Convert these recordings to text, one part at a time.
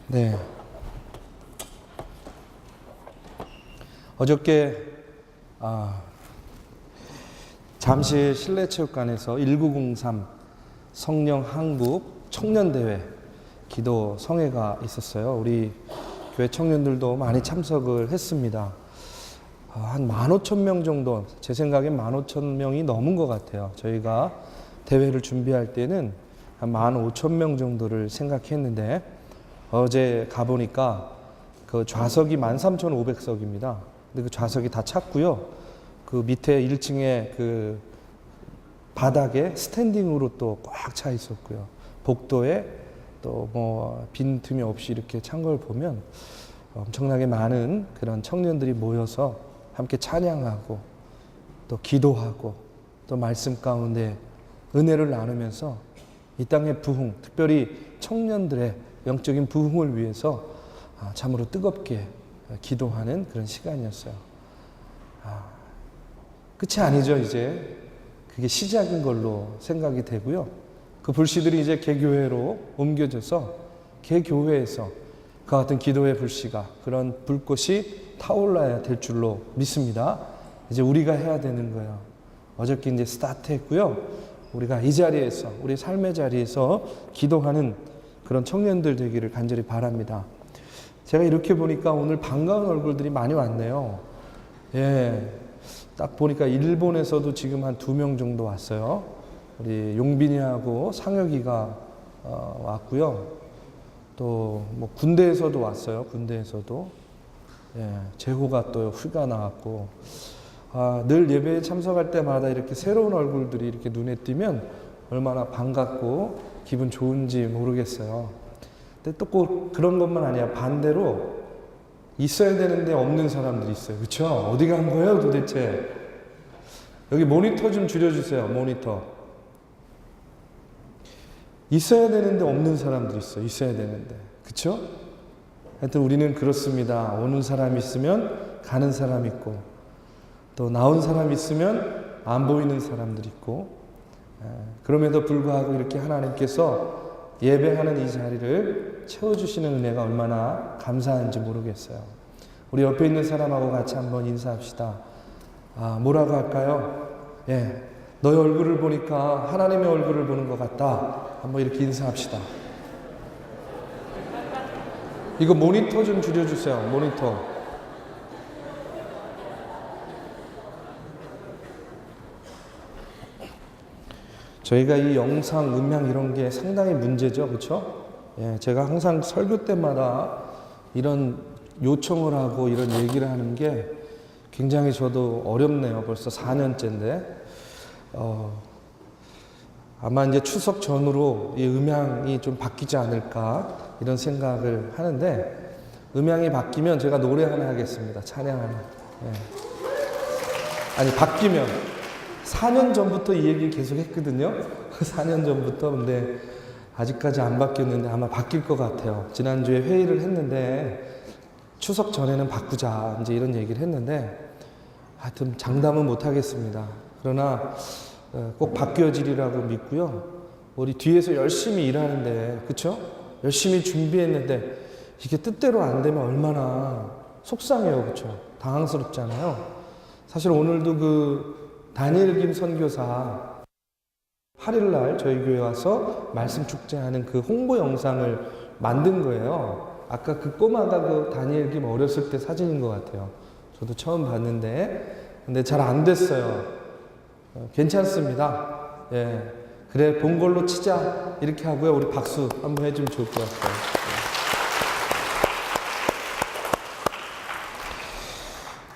네. 어저께 잠실 실내체육관에서 1903 성령 한국 청년대회 기도 성회가 있었어요. 우리 교회 청년들도 많이 참석을 했습니다. 한 15,000명 정도, 제 생각엔 15,000명이 넘은 것 같아요. 저희가 대회를 준비할 때는 한 15,000명 정도를 생각했는데 어제 가보니까 그 좌석이 13,500석입니다. 근데 그 좌석이 다 찼고요. 그 밑에 1층에 그 바닥에 스탠딩으로 또 꽉 차 있었고요. 복도에 또 뭐 빈틈이 없이 이렇게 찬 걸 보면 엄청나게 많은 그런 청년들이 모여서 함께 찬양하고 또 기도하고 또 말씀 가운데 은혜를 나누면서 이 땅의 부흥, 특별히 청년들의 영적인 부흥을 위해서 참으로 뜨겁게 기도하는 그런 시간이었어요. 끝이 아니죠. 이제 그게 시작인 걸로 생각이 되고요. 그 불씨들이 이제 개교회로 옮겨져서 개교회에서 그 같은 기도의 불씨가, 그런 불꽃이 타올라야 될 줄로 믿습니다. 이제 우리가 해야 되는 거예요. 어저께 이제 스타트했고요. 우리가 이 자리에서, 우리 삶의 자리에서 기도하는 그런 청년들 되기를 간절히 바랍니다. 제가 이렇게 보니까 오늘 반가운 얼굴들이 많이 왔네요. 예, 딱 보니까 일본에서도 지금 한 2명 정도 왔어요. 우리 용빈이하고 상혁이가 왔고요. 또 뭐 군대에서도 왔어요. 군대에서도. 예, 재호가 또 휴가 나왔고. 늘 예배에 참석할 때마다 이렇게 새로운 얼굴들이 이렇게 눈에 띄면 얼마나 반갑고 기분 좋은지 모르겠어요. 근데 또 꼭 그런 것만 아니야. 반대로 있어야 되는데 없는 사람들이 있어요. 그렇죠? 어디 간 거예요 도대체? 여기 모니터 좀 줄여주세요. 모니터. 있어야 되는데 없는 사람들이 있어요. 있어야 되는데. 그렇죠? 하여튼 우리는 그렇습니다. 오는 사람 있으면 가는 사람 있고, 또 나온 사람 있으면 안 보이는 사람들 있고, 그럼에도 불구하고 이렇게 하나님께서 예배하는 이 자리를 채워주시는 은혜가 얼마나 감사한지 모르겠어요. 우리 옆에 있는 사람하고 같이 한번 인사합시다. 뭐라고 할까요? 예, 너의 얼굴을 보니까 하나님의 얼굴을 보는 것 같다. 한번 이렇게 인사합시다. 이거 모니터 좀 줄여주세요. 모니터. 저희가 이 영상, 음향 이런 게 상당히 문제죠. 그렇죠? 예, 제가 항상 설교 때마다 이런 요청을 하고 이런 얘기를 하는 게 굉장히 저도 어렵네요. 벌써 4년째인데. 아마 이제 추석 전후로 이 음향이 좀 바뀌지 않을까 이런 생각을 하는데, 음향이 바뀌면 제가 노래 하나 하겠습니다. 찬양 하나. 예. 아니, 바뀌면 4년 전부터 이 얘기 계속 했거든요. 4년 전부터. 근데 아직까지 안 바뀌었는데 아마 바뀔 것 같아요. 지난주에 회의를 했는데 추석 전에는 바꾸자 이제 이런 얘기를 했는데 하여튼 장담은 못 하겠습니다. 그러나 꼭 바뀌어지리라고 믿고요. 우리 뒤에서 열심히 일하는데, 그쵸? 열심히 준비했는데 이게 뜻대로 안 되면 얼마나 속상해요. 그쵸? 당황스럽잖아요. 사실 오늘도 그 다니엘 김 선교사 8일날 저희 교회 와서 말씀 축제하는 그 홍보 영상을 만든 거예요. 아까 그 꼬마가 그 다니엘 김 어렸을 때 사진인 것 같아요. 저도 처음 봤는데, 근데 잘 안 됐어요. 괜찮습니다. 예, 그래 본 걸로 치자 이렇게 하고요. 우리 박수 한번 해주면 좋을 것 같아요.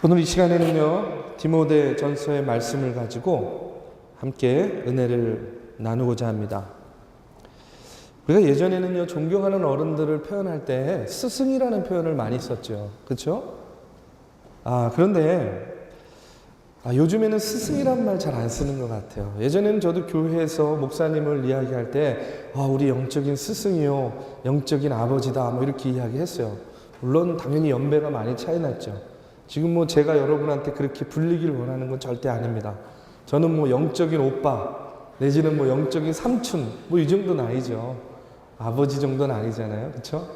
오늘 이 시간에는요, 디모데 전서의 말씀을 가지고 함께 은혜를 나누고자 합니다. 우리가 예전에는요, 존경하는 어른들을 표현할 때 스승이라는 표현을 많이 썼죠. 그렇죠? 그런데 요즘에는 스승이란 말 잘 안 쓰는 것 같아요. 예전에는 저도 교회에서 목사님을 이야기할 때 우리 영적인 스승이요, 영적인 아버지다 뭐 이렇게 이야기했어요. 물론 당연히 연배가 많이 차이 났죠. 지금 뭐 제가 여러분한테 그렇게 불리길 원하는 건 절대 아닙니다. 저는 뭐 영적인 오빠 내지는 뭐 영적인 삼촌 뭐 이 정도는 아니죠. 아버지 정도는 아니잖아요. 그렇죠?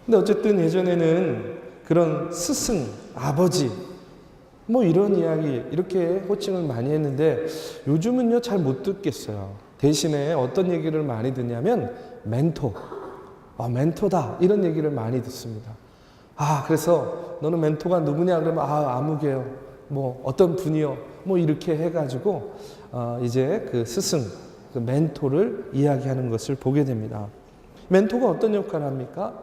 근데 어쨌든 예전에는 그런 스승, 아버지, 뭐 이런 이야기, 이렇게 호칭을 많이 했는데 요즘은요, 잘 못 듣겠어요. 대신에 어떤 얘기를 많이 듣냐면 멘토, 멘토다, 이런 얘기를 많이 듣습니다. 그래서 너는 멘토가 누구냐? 그러면 아무개요. 뭐 어떤 분이요. 뭐 이렇게 해가지고 이제 그 스승, 그 멘토를 이야기하는 것을 보게 됩니다. 멘토가 어떤 역할을 합니까?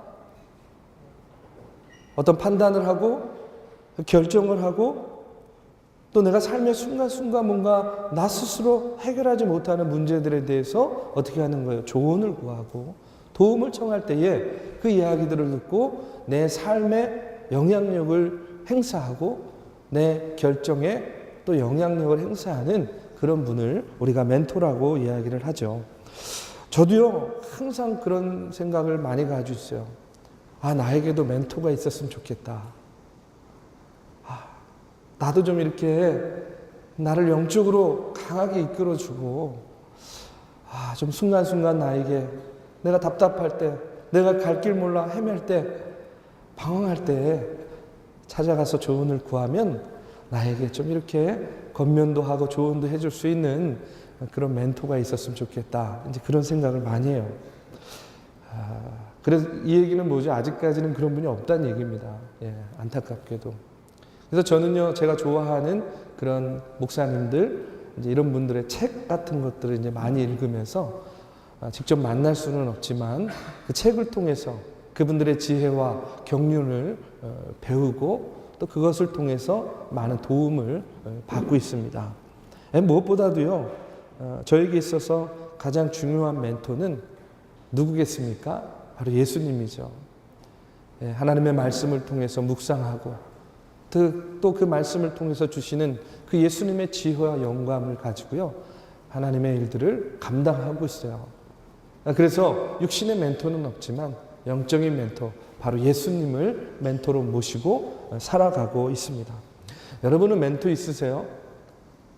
어떤 판단을 하고 결정을 하고 또 내가 삶의 순간순간 뭔가 나 스스로 해결하지 못하는 문제들에 대해서 어떻게 하는 거예요? 조언을 구하고 도움을 청할 때에 그 이야기들을 듣고 내 삶에 영향력을 행사하고 내 결정에 또 영향력을 행사하는 그런 분을 우리가 멘토라고 이야기를 하죠. 저도요, 항상 그런 생각을 많이 가지고 있어요. 나에게도 멘토가 있었으면 좋겠다. 나도 좀 이렇게 나를 영적으로 강하게 이끌어주고, 좀 순간순간 나에게 내가 답답할 때, 내가 갈 길 몰라 헤맬 때, 방황할 때 찾아가서 조언을 구하면 나에게 좀 이렇게 권면도 하고 조언도 해줄 수 있는 그런 멘토가 있었으면 좋겠다. 이제 그런 생각을 많이 해요. 그래서 이 얘기는 뭐죠? 아직까지는 그런 분이 없다는 얘기입니다. 안타깝게도. 그래서 저는요, 제가 좋아하는 그런 목사님들, 이제 이런 분들의 책 같은 것들을 이제 많이 읽으면서 직접 만날 수는 없지만 그 책을 통해서 그분들의 지혜와 경륜을 배우고 또 그것을 통해서 많은 도움을 받고 있습니다. 무엇보다도요, 저에게 있어서 가장 중요한 멘토는 누구겠습니까? 바로 예수님이죠. 하나님의 말씀을 통해서 묵상하고 또 그 말씀을 통해서 주시는 그 예수님의 지혜와 영감을 가지고요, 하나님의 일들을 감당하고 있어요. 그래서 육신의 멘토는 없지만 영적인 멘토, 바로 예수님을 멘토로 모시고 살아가고 있습니다. 여러분은 멘토 있으세요?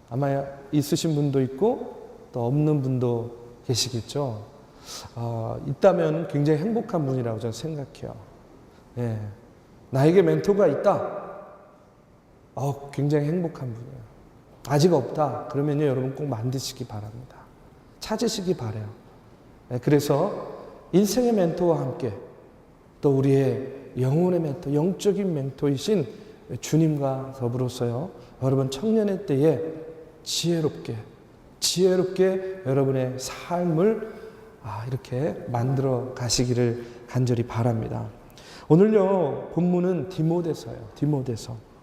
아마 있으신 분도 있고 또 없는 분도 계시겠죠. 있다면 굉장히 행복한 분이라고 저는 생각해요. 나에게 멘토가 있다. 굉장히 행복한 분이에요. 아직 없다. 그러면요, 여러분 꼭 만드시기 바랍니다. 찾으시기 바라요. 그래서 인생의 멘토와 함께 또 우리의 영혼의 멘토, 영적인 멘토이신 주님과 더불어서요, 여러분 청년의 때에 지혜롭게 여러분의 삶을 이렇게 만들어 가시기를 간절히 바랍니다. 오늘요, 본문은 디모데서예요. 디모데서.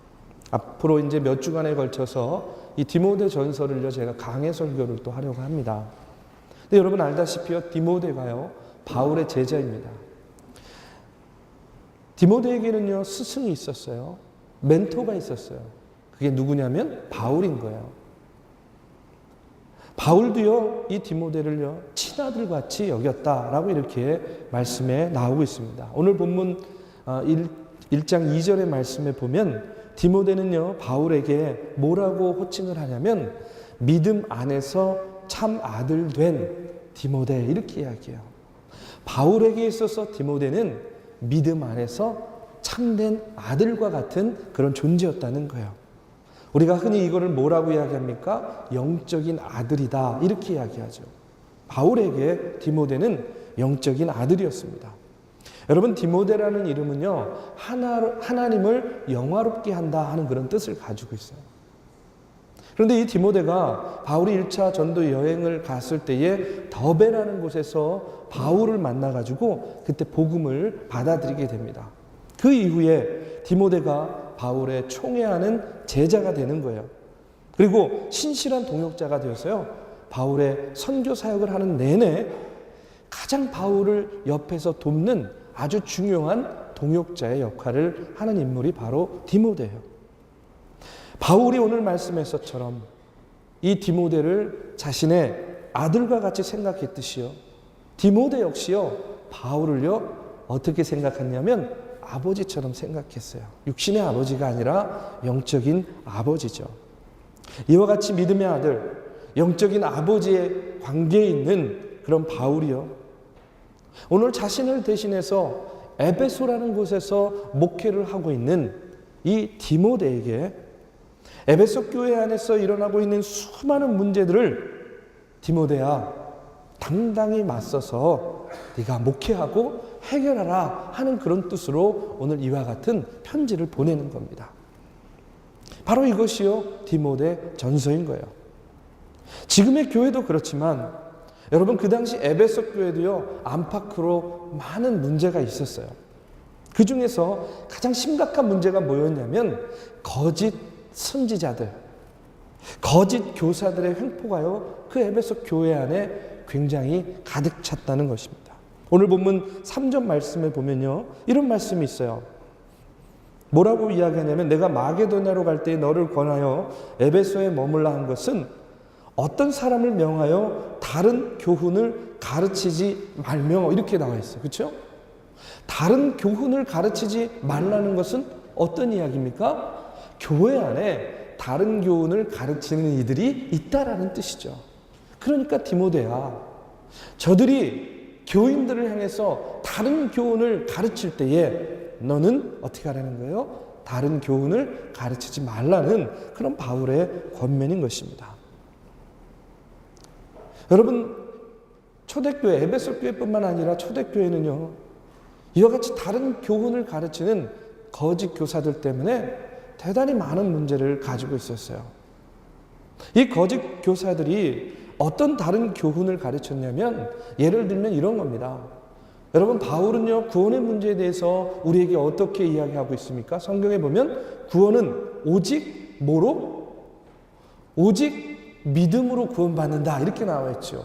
앞으로 이제 몇 주간에 걸쳐서 이 디모데 전서를요, 제가 강해 설교를 또 하려고 합니다. 근데 여러분 알다시피요, 디모데가요, 바울의 제자입니다. 디모데에게는요, 스승이 있었어요. 멘토가 있었어요. 그게 누구냐면 바울인 거예요. 바울도요, 이 디모데를요, 친아들 같이 여겼다라고 이렇게 말씀에 나오고 있습니다. 오늘 본문 1장 2절의 말씀에 보면 디모데는요, 바울에게 뭐라고 호칭을 하냐면 믿음 안에서 참 아들 된 디모데, 이렇게 이야기해요. 바울에게 있어서 디모데는 믿음 안에서 참된 아들과 같은 그런 존재였다는 거예요. 우리가 흔히 이거를 뭐라고 이야기합니까? 영적인 아들이다, 이렇게 이야기하죠. 바울에게 디모데는 영적인 아들이었습니다. 여러분, 디모데라는 이름은요, 하나님을 영화롭게 한다 하는 그런 뜻을 가지고 있어요. 그런데 이 디모데가 바울이 1차 전도 여행을 갔을 때에 더베라는 곳에서 바울을 만나가지고 그때 복음을 받아들이게 됩니다. 그 이후에 디모데가 바울의 총애하는 제자가 되는 거예요. 그리고 신실한 동역자가 되어서요, 바울의 선교 사역을 하는 내내 가장 바울을 옆에서 돕는 아주 중요한 동역자의 역할을 하는 인물이 바로 디모데예요. 바울이 오늘 말씀에서처럼 이 디모데를 자신의 아들과 같이 생각했듯이요, 디모데 역시요, 바울을요, 어떻게 생각했냐면 아버지처럼 생각했어요. 육신의 아버지가 아니라 영적인 아버지죠. 이와 같이 믿음의 아들, 영적인 아버지의 관계에 있는 그런 바울이요, 오늘 자신을 대신해서 에베소라는 곳에서 목회를 하고 있는 이 디모데에게 에베소 교회 안에서 일어나고 있는 수많은 문제들을 디모데야 당당히 맞서서 네가 목회하고 해결하라 하는 그런 뜻으로 오늘 이와 같은 편지를 보내는 겁니다. 바로 이것이요 디모데 전서인 거예요. 지금의 교회도 그렇지만 여러분 그 당시 에베소 교회도요 안팎으로 많은 문제가 있었어요. 그 중에서 가장 심각한 문제가 뭐였냐면 거짓 선지자들, 거짓 교사들의 횡포가요 그 에베소 교회 안에 굉장히 가득 찼다는 것입니다. 오늘 본문 3절 말씀에 보면요 이런 말씀이 있어요. 뭐라고 이야기하냐면 내가 마게도냐로 갈 때에 너를 권하여 에베소에 머물라 한 것은 어떤 사람을 명하여 다른 교훈을 가르치지 말며 이렇게 나와 있어요. 그렇죠? 다른 교훈을 가르치지 말라는 것은 어떤 이야기입니까? 교회 안에 다른 교훈을 가르치는 이들이 있다라는 뜻이죠. 그러니까 디모데야, 저들이 교인들을 향해서 다른 교훈을 가르칠 때에 너는 어떻게 하라는 거예요? 다른 교훈을 가르치지 말라는 그런 바울의 권면인 것입니다. 여러분, 초대교회, 에베소 교회뿐만 아니라 초대교회는요, 이와 같이 다른 교훈을 가르치는 거짓 교사들 때문에 대단히 많은 문제를 가지고 있었어요. 이 거짓 교사들이 어떤 다른 교훈을 가르쳤냐면 예를 들면 이런 겁니다. 여러분 바울은요 구원의 문제에 대해서 우리에게 어떻게 이야기하고 있습니까? 성경에 보면 구원은 오직 뭐로? 오직 믿음으로 구원받는다 이렇게 나와 있죠.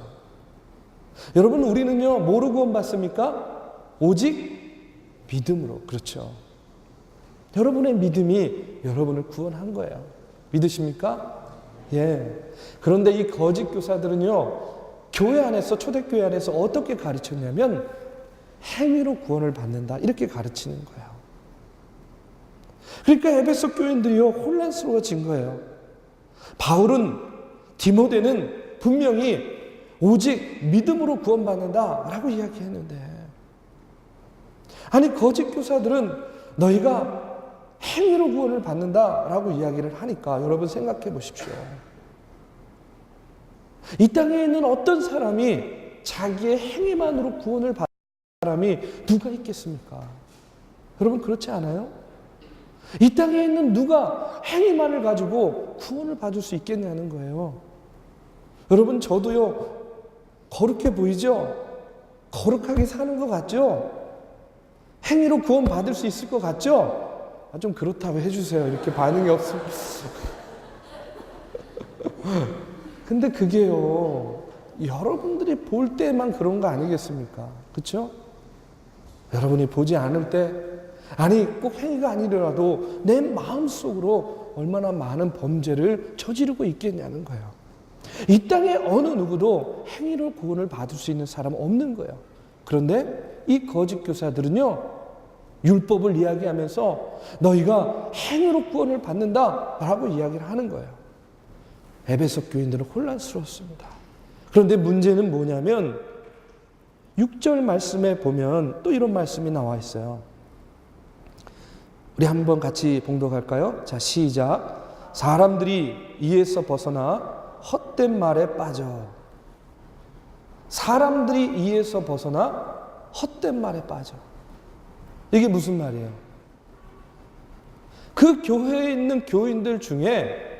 여러분 우리는요 뭐로 구원받습니까? 오직 믿음으로. 그렇죠. 여러분의 믿음이 여러분을 구원한 거예요. 믿으십니까? 예. 그런데 이 거짓 교사들은요 교회 안에서 초대교회 안에서 어떻게 가르쳤냐면 행위로 구원을 받는다 이렇게 가르치는 거예요. 그러니까 에베소 교인들이요 혼란스러워진 거예요. 바울은 디모데는 분명히 오직 믿음으로 구원받는다라고 이야기했는데 아니 거짓 교사들은 너희가 행위로 구원을 받는다라고 이야기를 하니까 여러분 생각해 보십시오. 이 땅에 있는 어떤 사람이 자기의 행위만으로 구원을 받는 사람이 누가 있겠습니까? 여러분 그렇지 않아요? 이 땅에 있는 누가 행위만을 가지고 구원을 받을 수 있겠냐는 거예요. 여러분 저도요 거룩해 보이죠? 거룩하게 사는 것 같죠? 행위로 구원 받을 수 있을 것 같죠? 좀 그렇다고 해주세요. 이렇게 반응이 없으면. 근데 그게요 여러분들이 볼 때만 그런 거 아니겠습니까? 그렇죠? 여러분이 보지 않을 때 아니 꼭 행위가 아니더라도 내 마음속으로 얼마나 많은 범죄를 저지르고 있겠냐는 거예요. 이 땅에 어느 누구도 행위로 구원을 받을 수 있는 사람은 없는 거예요. 그런데 이 거짓 교사들은요 율법을 이야기하면서 너희가 행위로 구원을 받는다라고 이야기를 하는 거예요. 에베소 교인들은 혼란스러웠습니다. 그런데 문제는 뭐냐면 6절 말씀에 보면 또 이런 말씀이 나와 있어요. 우리 한번 같이 봉독할까요? 자, 시작. 사람들이 이에서 벗어나 헛된 말에 빠져. 사람들이 이에서 벗어나 헛된 말에 빠져. 이게 무슨 말이에요? 그 교회에 있는 교인들 중에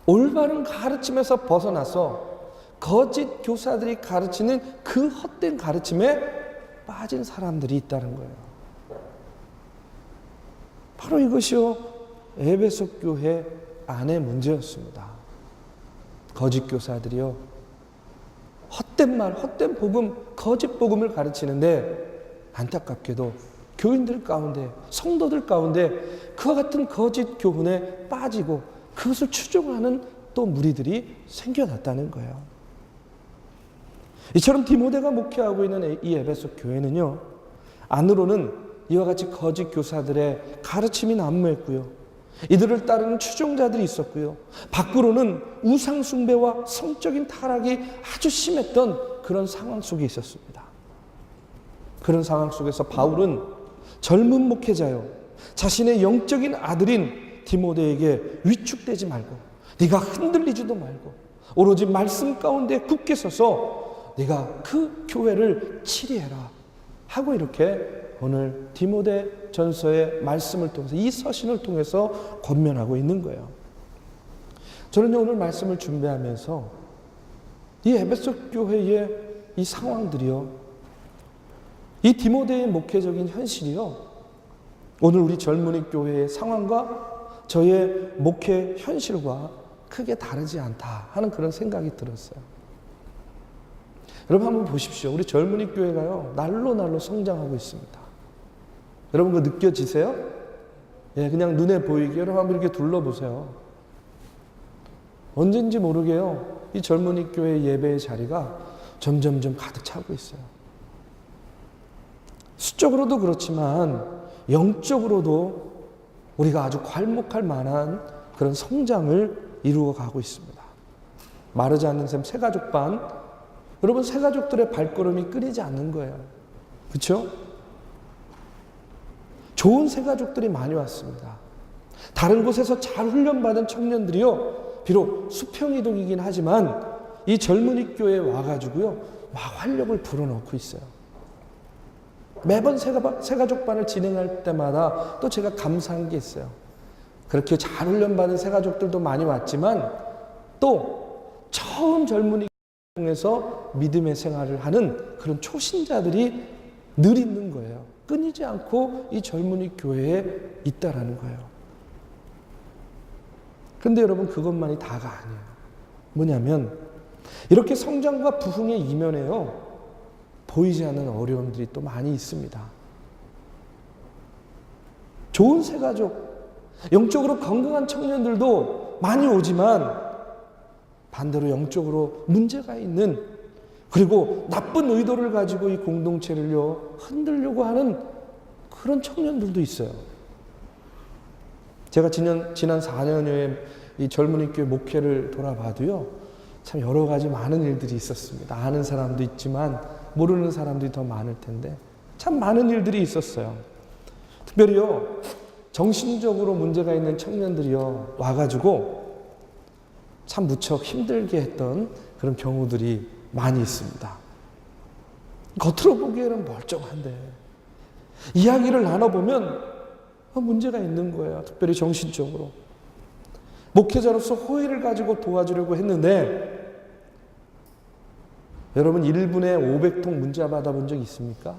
올바른 가르침에서 벗어나서 거짓 교사들이 가르치는 그 헛된 가르침에 빠진 사람들이 있다는 거예요. 바로 이것이요 에베소 교회 안의 문제였습니다. 거짓 교사들이요 헛된 말, 헛된 복음, 거짓 복음을 가르치는데 안타깝게도 교인들 가운데, 성도들 가운데 그와 같은 거짓 교훈에 빠지고 그것을 추종하는 또 무리들이 생겨났다는 거예요. 이처럼 디모데가 목회하고 있는 이 에베소 교회는요 안으로는 이와 같이 거짓 교사들의 가르침이 난무했고요 이들을 따르는 추종자들이 있었고요 밖으로는 우상 숭배와 성적인 타락이 아주 심했던 그런 상황 속에 있었습니다. 그런 상황 속에서 바울은 젊은 목회자요, 자신의 영적인 아들인 디모데에게 위축되지 말고, 네가 흔들리지도 말고 오로지 말씀 가운데 굳게 서서 네가 그 교회를 치리해라 하고 이렇게 오늘 디모데 전서의 말씀을 통해서, 이 서신을 통해서 권면하고 있는 거예요. 저는 오늘 말씀을 준비하면서 이 에베소 교회의 이 상황들이요, 이 디모데의 목회적인 현실이요, 오늘 우리 젊은이 교회의 상황과 저의 목회 현실과 크게 다르지 않다 하는 그런 생각이 들었어요. 여러분 한번 보십시오. 우리 젊은이 교회가요, 날로 성장하고 있습니다. 여러분 그거 느껴지세요? 예, 그냥 눈에 보이게 여러분 한번 이렇게 둘러보세요. 언젠지 모르게요, 이 젊은이 교회 예배의 자리가 점점점 가득 차고 있어요. 수적으로도 그렇지만 영적으로도 우리가 아주 괄목할 만한 그런 성장을 이루어 가고 있습니다. 마르지 않는 샘 새가족반, 여러분 새가족들의 발걸음이 끊이지 않는 거예요. 그렇죠? 좋은 새가족들이 많이 왔습니다. 다른 곳에서 잘 훈련받은 청년들이요, 비록 수평이동이긴 하지만 이 젊은이 교회에 와가지고요, 막 활력을 불어넣고 있어요. 매번 새가족반을 진행할 때마다 또 제가 감사한 게 있어요. 그렇게 잘 훈련받은 새가족들도 많이 왔지만 또 처음 젊은이 통해서 믿음의 생활을 하는 그런 초신자들이 늘 있는 거예요. 끊이지 않고 이 젊은이 교회에 있다라는 거예요. 그런데 여러분 그것만이 다가 아니에요. 뭐냐면 이렇게 성장과 부흥의 이면에요, 보이지 않는 어려움들이 또 많이 있습니다. 좋은 새가족, 영적으로 건강한 청년들도 많이 오지만 반대로 영적으로 문제가 있는, 그리고 나쁜 의도를 가지고 이 공동체를요 흔들려고 하는 그런 청년들도 있어요. 제가 지난 4년여의 이 젊은이 교회 목회를 돌아봐도요, 참 여러 가지 많은 일들이 있었습니다. 아는 사람도 있지만 모르는 사람들이 더 많을 텐데 참 많은 일들이 있었어요. 특별히요, 정신적으로 문제가 있는 청년들이요 와가지고 참 무척 힘들게 했던 그런 경우들이 많이 있습니다. 겉으로 보기에는 멀쩡한데 이야기를 나눠보면 문제가 있는 거예요. 특별히 정신적으로. 목회자로서 호의를 가지고 도와주려고 했는데, 여러분 1분에 500통 문자 받아본 적 있습니까?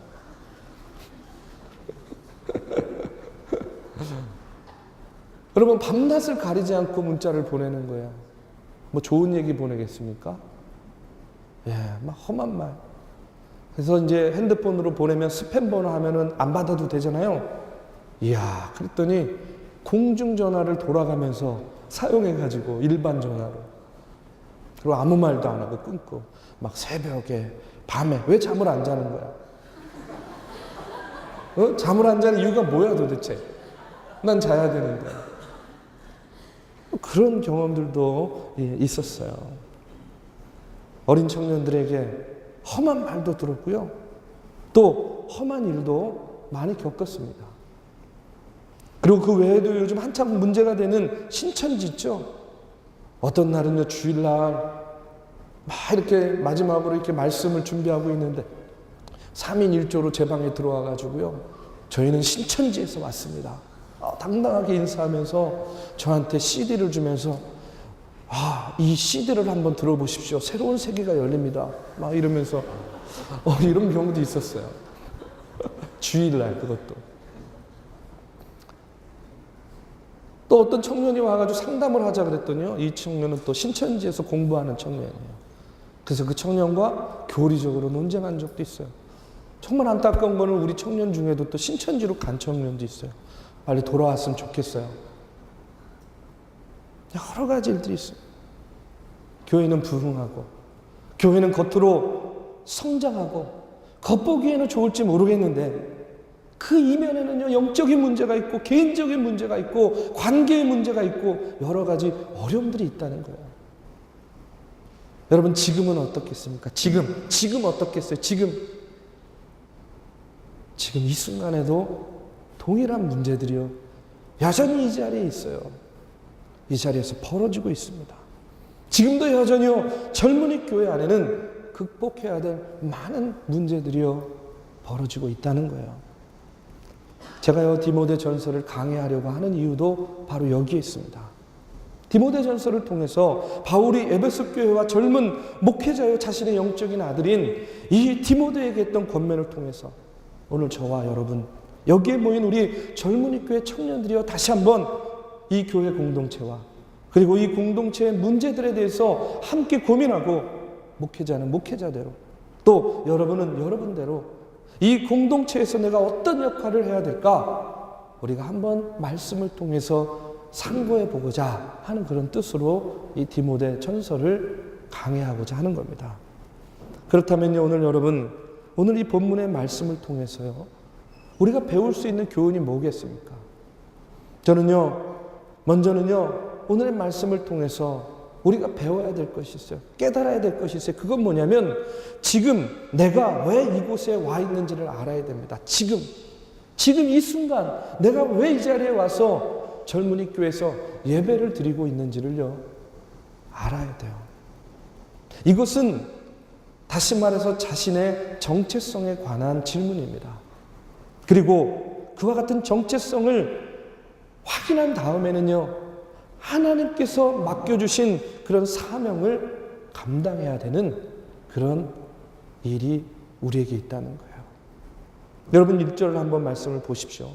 여러분 밤낮을 가리지 않고 문자를 보내는 거예요. 뭐 좋은 얘기 보내겠습니까? 예, 막 험한 말. 그래서 이제 핸드폰으로 보내면 스팸 번호 하면은 안 받아도 되잖아요. 이야, 그랬더니 공중전화를 돌아가면서 사용해가지고 일반 전화로. 그리고 아무 말도 안 하고 끊고 막 새벽에 밤에 왜 잠을 안 자는 거야? 잠을 안 자는 이유가 뭐야 도대체? 난 자야 되는데. 그런 경험들도 있었어요. 어린 청년들에게 험한 말도 들었고요, 또 험한 일도 많이 겪었습니다. 그리고 그 외에도 요즘 한참 문제가 되는 신천지 있죠. 어떤 날은요 주일날 막 이렇게 마지막으로 이렇게 말씀을 준비하고 있는데 3인 1조로 제 방에 들어와 가지고요, 저희는 신천지에서 왔습니다. 당당하게 인사하면서 저한테 CD를 주면서 이 CD를 한번 들어보십시오. 새로운 세계가 열립니다. 막 이러면서 이런 경우도 있었어요. 주일날 그것도. 또 어떤 청년이 와가지고 상담을 하자 그랬더니요, 이 청년은 또 신천지에서 공부하는 청년이에요. 그래서 그 청년과 교리적으로 논쟁한 적도 있어요. 정말 안타까운 거는 우리 청년 중에도 또 신천지로 간 청년도 있어요. 빨리 돌아왔으면 좋겠어요. 여러 가지 일들이 있어요. 교회는 부흥하고, 교회는 겉으로 성장하고, 겉보기에는 좋을지 모르겠는데 그 이면에는요 영적인 문제가 있고, 개인적인 문제가 있고, 관계의 문제가 있고, 여러 가지 어려움들이 있다는 거예요. 여러분 지금은 어떻겠습니까? 지금 어떻겠어요? 지금 지금 이 순간에도 동일한 문제들이요, 여전히 이 자리에 있어요. 이 자리에서 벌어지고 있습니다. 지금도 여전히요, 젊은이 교회 안에는 극복해야 될 많은 문제들이요, 벌어지고 있다는 거예요. 제가요, 디모데 전서를 강해하려고 하는 이유도 바로 여기에 있습니다. 디모데 전서를 통해서 바울이 에베소 교회와 젊은 목회자요, 자신의 영적인 아들인 이 디모데에게 했던 권면을 통해서 오늘 저와 여러분, 여기에 모인 우리 젊은이 교회 청년들이요, 다시 한번 이 교회 공동체와 그리고 이 공동체의 문제들에 대해서 함께 고민하고, 목회자는 목회자대로, 또 여러분은 여러분대로 이 공동체에서 내가 어떤 역할을 해야 될까, 우리가 한번 말씀을 통해서 상고해 보고자 하는 그런 뜻으로 이 디모데 전서를 강해하고자 하는 겁니다. 그렇다면요, 오늘 여러분, 오늘 이 본문의 말씀을 통해서요, 우리가 배울 수 있는 교훈이 뭐겠습니까? 저는요, 먼저는요, 오늘의 말씀을 통해서 우리가 배워야 될 것이 있어요. 깨달아야 될 것이 있어요. 그건 뭐냐면, 지금 내가 왜 이곳에 와 있는지를 알아야 됩니다. 지금 이 순간 내가 왜 이 자리에 와서 젊은이 교회에서 예배를 드리고 있는지를요, 알아야 돼요. 이것은 다시 말해서 자신의 정체성에 관한 질문입니다. 그리고 그와 같은 정체성을 확인한 다음에는요, 하나님께서 맡겨주신 그런 사명을 감당해야 되는 그런 일이 우리에게 있다는 거예요. 여러분, 1절 한번 말씀을 보십시오.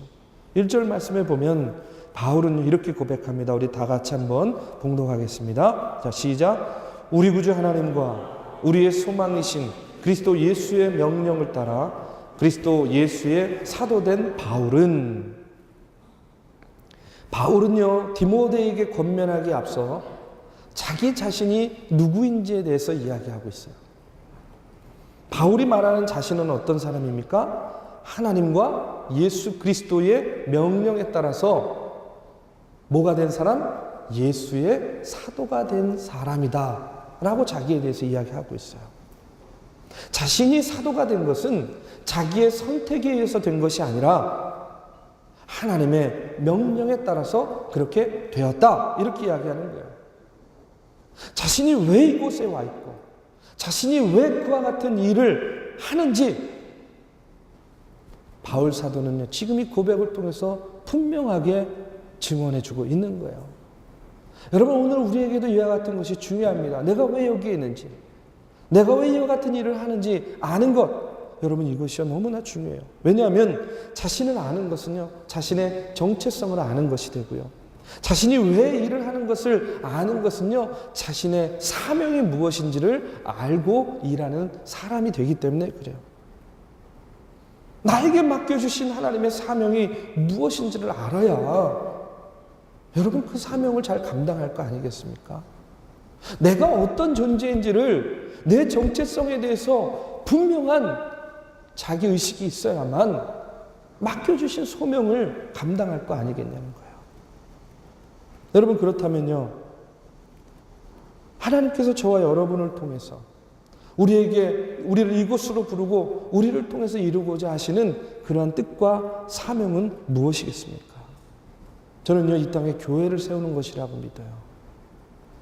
1절 말씀에 보면 바울은 이렇게 고백합니다. 우리 다 같이 한번 봉독하겠습니다. 자, 시작. 우리 구주 하나님과 우리의 소망이신 그리스도 예수의 명령을 따라 그리스도 예수의 사도된 바울은요, 디모데에게 권면하기에 앞서 자기 자신이 누구인지에 대해서 이야기하고 있어요. 바울이 말하는 자신은 어떤 사람입니까? 하나님과 예수 그리스도의 명령에 따라서 뭐가 된 사람? 예수의 사도가 된 사람이다 라고 자기에 대해서 이야기하고 있어요. 자신이 사도가 된 것은 자기의 선택에 의해서 된 것이 아니라 하나님의 명령에 따라서 그렇게 되었다, 이렇게 이야기하는 거예요. 자신이 왜 이곳에 와 있고 자신이 왜 그와 같은 일을 하는지 바울 사도는요, 지금 이 고백을 통해서 분명하게 증언해주고 있는 거예요. 여러분, 오늘 우리에게도 이와 같은 것이 중요합니다. 내가 왜 여기에 있는지, 내가 왜 이와 같은 일을 하는지 아는 것, 여러분, 이것이 너무나 중요해요. 왜냐하면 자신을 아는 것은요, 자신의 정체성을 아는 것이 되고요, 자신이 왜 일을 하는 것을 아는 것은요, 자신의 사명이 무엇인지를 알고 일하는 사람이 되기 때문에 그래요. 나에게 맡겨주신 하나님의 사명이 무엇인지를 알아야 여러분 그 사명을 잘 감당할 거 아니겠습니까? 내가 어떤 존재인지를, 내 정체성에 대해서 분명한 자기의식이 있어야만 맡겨주신 소명을 감당할 거 아니겠냐는 거예요. 여러분, 그렇다면요, 하나님께서 저와 여러분을 통해서 우리를 이곳으로 부르고 우리를 통해서 이루고자 하시는 그러한 뜻과 사명은 무엇이겠습니까? 저는요, 이 땅에 교회를 세우는 것이라고 믿어요.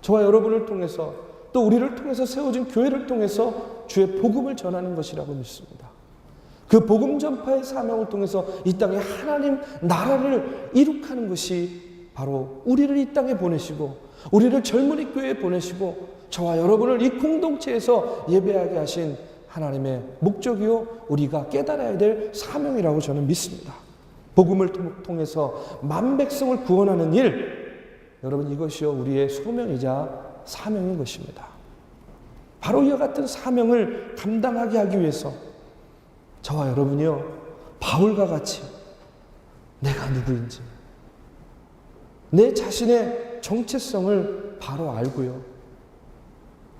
저와 여러분을 통해서, 또 우리를 통해서 세워진 교회를 통해서 주의 복음을 전하는 것이라고 믿습니다. 그 복음 전파의 사명을 통해서 이 땅에 하나님 나라를 이룩하는 것이 바로 우리를 이 땅에 보내시고, 우리를 젊은이 교회에 보내시고, 저와 여러분을 이 공동체에서 예배하게 하신 하나님의 목적이요, 우리가 깨달아야 될 사명이라고 저는 믿습니다. 복음을 통해서 만 백성을 구원하는 일, 여러분, 이것이요, 우리의 소명이자 사명인 것입니다. 바로 이와 같은 사명을 감당하게 하기 위해서 저와 여러분이요, 바울과 같이 내가 누구인지, 내 자신의 정체성을 바로 알고요,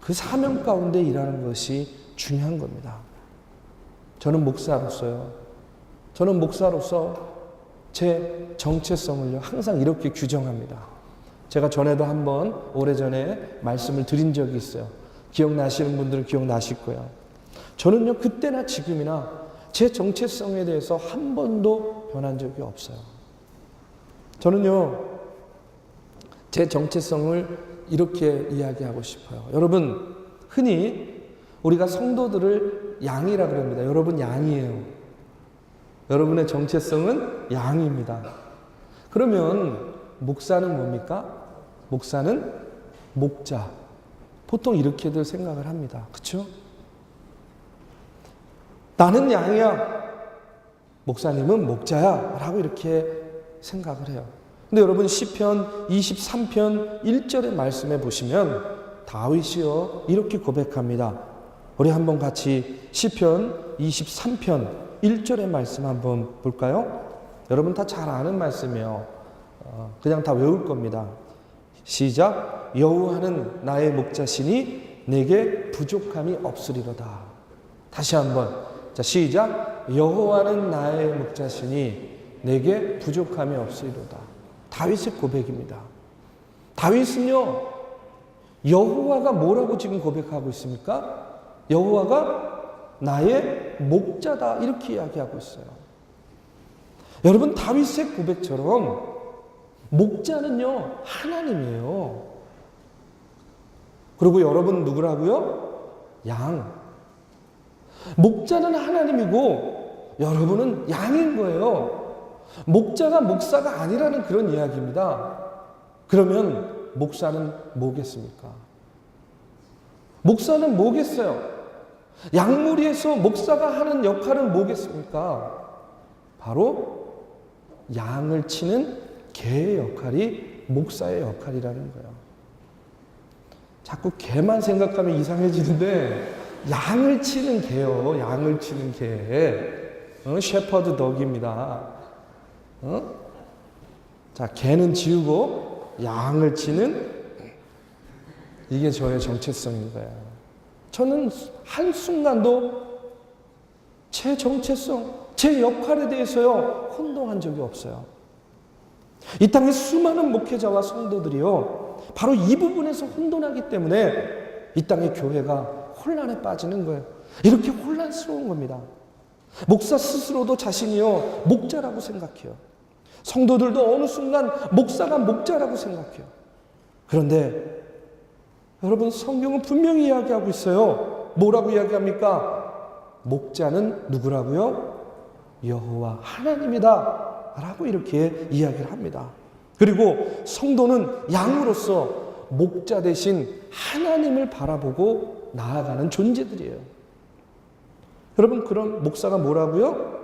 그 사명 가운데 일하는 것이 중요한 겁니다. 저는 목사로서 제 정체성을요, 항상 이렇게 규정합니다. 제가 전에도 한번 오래전에 말씀을 드린 적이 있어요. 기억나시는 분들은 기억나실 거예요. 저는요, 그때나 지금이나 제 정체성에 대해서 한 번도 변한 적이 없어요. 저는요, 제 정체성을 이렇게 이야기하고 싶어요. 여러분, 흔히 우리가 성도들을 양이라 그럽니다. 여러분 양이에요. 여러분의 정체성은 양입니다. 그러면 목사는 뭡니까? 목사는 목자. 보통 이렇게들 생각을 합니다. 그렇죠? 나는 양이야. 목사님은 목자야. 라고 이렇게 생각을 해요. 근데 여러분 시편 23편 1절의 말씀에 보시면 다윗이요 이렇게 고백합니다. 우리 한번 같이 시편 23편 1절의 말씀 한번 볼까요? 여러분 다 잘 아는 말씀이에요. 그냥 다 외울 겁니다. 시작. 여호와는 나의 목자시니 내게 부족함이 없으리로다. 다시 한번. 자, 시작. 여호와는 나의 목자시니 내게 부족함이 없으리로다. 다윗의 고백입니다. 다윗은요, 여호와가 뭐라고 지금 고백하고 있습니까? 여호와가 나의 목자다. 이렇게 이야기하고 있어요. 여러분, 다윗의 고백처럼 목자는요, 하나님이에요. 그리고 여러분 누구라고요? 양. 목자는 하나님이고 여러분은 양인 거예요. 목자가 목사가 아니라는 그런 이야기입니다. 그러면 목사는 뭐겠습니까? 목사는 뭐겠어요? 양무리에서 목사가 하는 역할은 뭐겠습니까? 바로 양을 치는 개의 역할이 목사의 역할이라는 거예요. 자꾸 개만 생각하면 이상해지는데 양을 치는 개요. 양을 치는 개. 셰퍼드 덕입니다. 자, 개는 지우고 양을 치는 이게 저의 정체성인 거예요. 저는 한순간도 제 정체성, 제 역할에 대해서요 혼동한 적이 없어요. 이 땅에 수많은 목회자와 성도들이요 바로 이 부분에서 혼돈하기 때문에 이 땅의 교회가 혼란에 빠지는 거예요. 이렇게 혼란스러운 겁니다. 목사 스스로도 자신이요 목자라고 생각해요. 성도들도 어느 순간 목사가 목자라고 생각해요. 그런데 여러분, 성경은 분명히 이야기하고 있어요. 뭐라고 이야기합니까? 목자는 누구라고요? 여호와 하나님이다 라고 이렇게 이야기를 합니다. 그리고 성도는 양으로서 목자 대신 하나님을 바라보고 나아가는 존재들이에요. 여러분, 그럼 목사가 뭐라고요?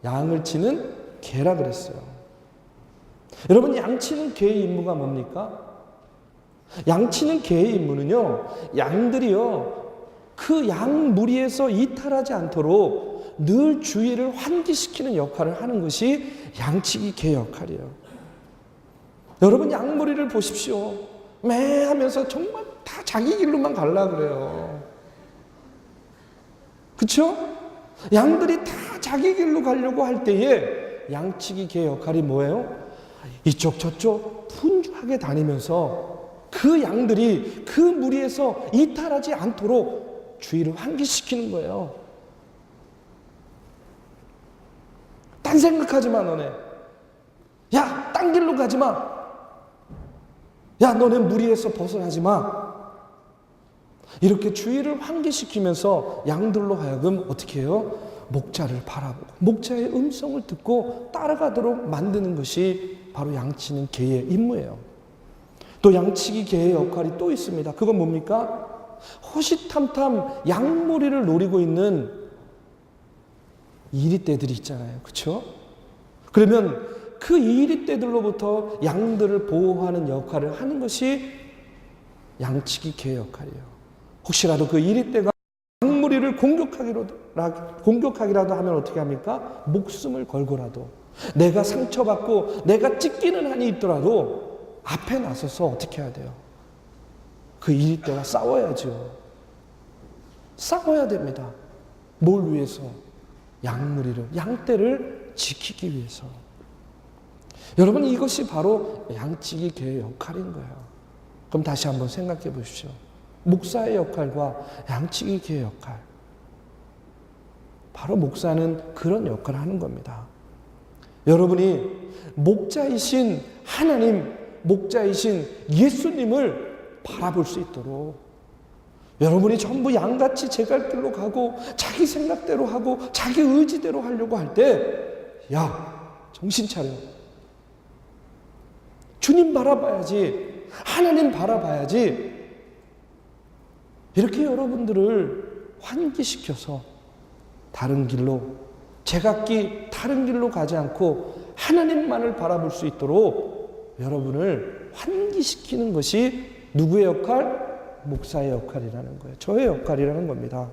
양을 치는 개라 그랬어요. 여러분, 양 치는 개의 임무가 뭡니까? 양 치는 개의 임무는요, 양들이요 그 양 무리에서 이탈하지 않도록 늘 주의를 환기시키는 역할을 하는 것이 양치기 개 역할이에요. 여러분, 양무리를 보십시오. 매 하면서 정말 다 자기 길로만 가려고 그래요. 그렇죠? 양들이 다 자기 길로 가려고 할 때에 양치기 개 역할이 뭐예요? 이쪽 저쪽 분주하게 다니면서 그 양들이 그 무리에서 이탈하지 않도록 주의를 환기시키는 거예요. 딴 생각하지 마, 너네. 야, 딴 길로 가지 마. 야, 너네 무리에서 벗어나지 마. 이렇게 주의를 환기시키면서 양들로 하여금 어떻게 해요? 목자를 바라보고 목자의 음성을 듣고 따라가도록 만드는 것이 바로 양치는 개의 임무예요. 또 양치기 개의 역할이 또 있습니다. 그건 뭡니까? 호시탐탐 양무리를 노리고 있는 이리떼들이 있잖아요. 그렇죠? 그러면 그 이리떼들로부터 양들을 보호하는 역할을 하는 것이 양치기 개의 역할이에요. 혹시라도 그 이리떼가 양무리를 공격하기라도 하면 어떻게 합니까? 목숨을 걸고라도 내가 상처받고 내가 찢기는 한이 있더라도 앞에 나서서 어떻게 해야 돼요? 그 이리떼와 싸워야죠. 싸워야 됩니다. 뭘 위해서? 양무리를, 양떼를 지키기 위해서. 여러분, 이것이 바로 양치기 개의 역할인 거예요. 그럼 다시 한번 생각해 보십시오. 목사의 역할과 양치기 개의 역할. 바로 목사는 그런 역할을 하는 겁니다. 여러분이 목자이신 하나님, 목자이신 예수님을 바라볼 수 있도록, 여러분이 전부 양같이 제 갈 길로 가고 자기 생각대로 하고 자기 의지대로 하려고 할 때, 야, 정신 차려. 주님 바라봐야지, 하나님 바라봐야지. 이렇게 여러분들을 환기시켜서 다른 길로, 제각기 다른 길로 가지 않고 하나님만을 바라볼 수 있도록 여러분을 환기시키는 것이 누구의 역할? 목사의 역할이라는 거예요. 저의 역할이라는 겁니다.